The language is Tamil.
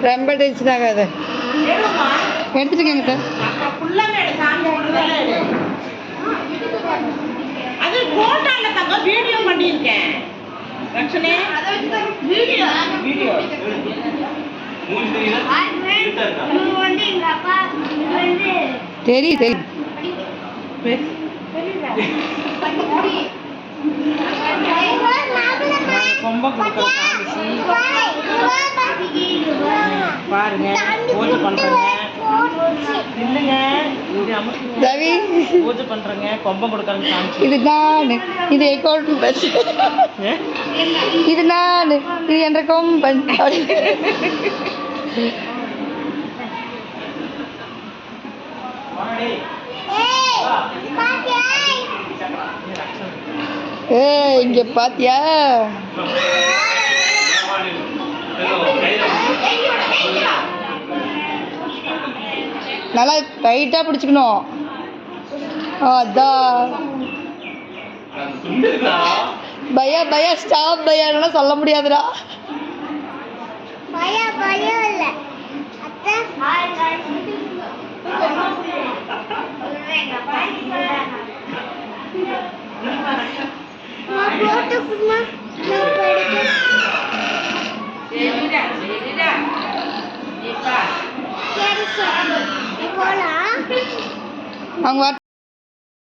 ரொம்ப டென்ஷன் ஆகாது. எடுத்துட்டு அது போட்டால தங்க வீடியோ பண்ணிருக்கேன். ரக்ஷனே வீடியோ வீடியோ தெரியுது ரொம்ப பாருங்க பூஜை பண்றேங்க. இல்லைங்க ரவி பூஜை பண்றேங்க. கொம்பம் கொடுக்கறேங்க சாமி. இது நான் இது அக்கௌண்ட் பஸ் இது நான் இது என்ற கொம்பன். இங்க பாத்தியா நல்லா டைட்டா பிடிச்சுக்கணும். அதான் பயா பயா ஸ்டாப் பயான்னு சொல்ல முடியாதுடா. அவங்க